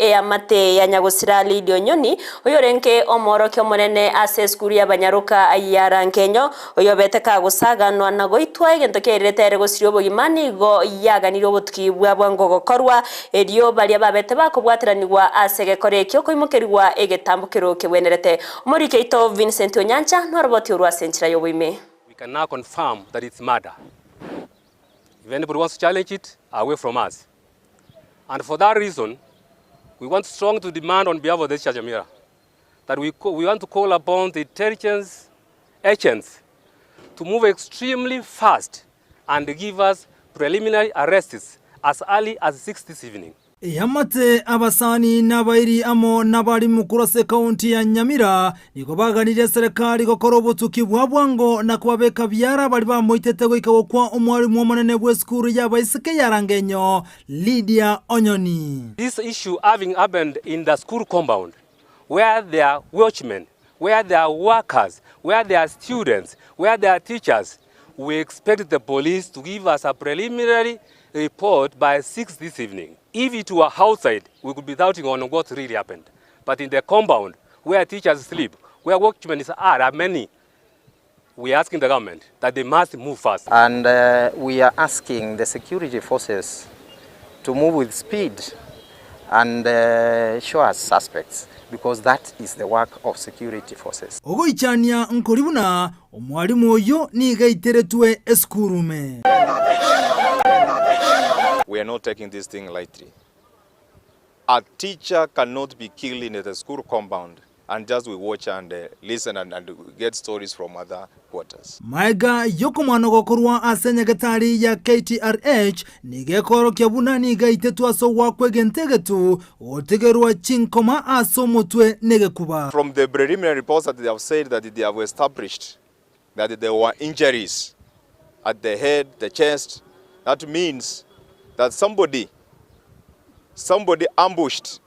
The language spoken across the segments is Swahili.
ya mate ya Nyagusira Lydia Onyoni oyorenke omorokyo monene ase skuru ya banyaruka ayara Nkenyo oyobeteka gusaganwa na goitwa egento kerete gosirio bogimani go yaganiro botuki bwa ngogokorwa erio balia babete bakobwateranirwa ase gekore kyo koimokerwa egetambukiro kebwenerete omorike ito Vincent Onyancha no roboti urwa senchira yobuime. We can now confirm that it's murder. If anybody wants to challenge it, away from us. And for that reason, we want strong to demand on behalf of the Kisii and Nyamira that we want to call upon the intelligence agents to move extremely fast and give us preliminary arrests as early as 6 this evening. Yamate abasani nabairi amo nabari mukurase kaunti ya Nyamira niko baganire serikali gokora obutuki bwabwango na kwabeka byara bali bamoitete goika kwa omwarimu omonene bw'eskuru y'abaisike ya Nkenyo Lydia Onyoni. This issue having happened in the school compound where there are watchmen, where there are workers, where there are students, where there are teachers, we expect the police to give us a preliminary report by 6 this evening. If it were outside, we could be doubting on what really happened. But in the compound, where teachers sleep, where watchmen are many, we are asking the government that they must move fast. And we are asking the security forces to move with speed and show us suspects, because that is the work of security forces. Ogoichania nkoribuna omwarimu oyo ni gaiteretwe eskurume. We are not taking this thing lightly. A teacher cannot be killed in the school compound and just we watch and listen and get stories from other quarters. Maiga yoko mwana gokorwa asenya getari ya KTRH nigekoro kyabuna nigaitetu aso wakwe gentegetu otegerwa chinkoma aso mutwe negekuba. From the preliminary reports that they have said that they have established that there were injuries at the head, the chest, that means that somebody ambushed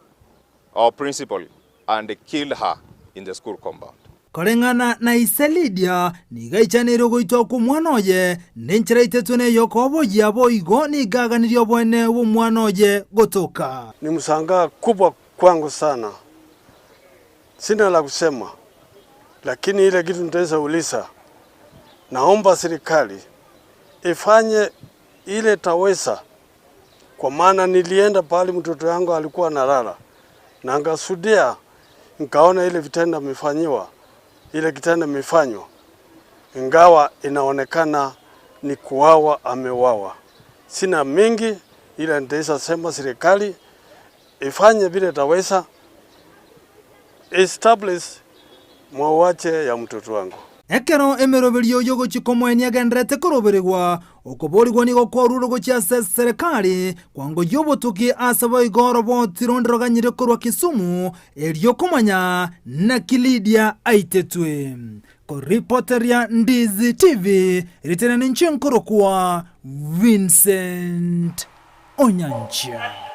our principal and killed her in the school compound. Korengana na Lydia nigaichaniro goitwa ku mwanoye nenchira itetune yokobo yabo igo ni gaganirio bwene wo mwanoye gotoka. Ni msanga kubwa kwangu sana. Sina la kusema. Lakini ile kitu nitaweza ulisa. Naomba serikali ifanye ile taweza. Kwa maana nilienda pale mtoto yangu alikuwa analala na ngasudia nikaona ile vitendo mifanyiwa, ile kitendo mifanywa, ingawa inaonekana ni kuwawa amewawa. Sina mingi, ile nitaweza sema serikali ifanye vile taweza establish mwawache ya mtoto wangu. Ekero emeroberio yogo chikomweni agendrete koroberegwa okoborigwa nigo koruro chia serikali kwango yobotuki asaba igoro botirondero ganyire korwa Kisumu erio komanya na Lydia aitetwe ko reporter ya Ndizi TV ritena ninchi nkoro kwa Vincent Onyancha.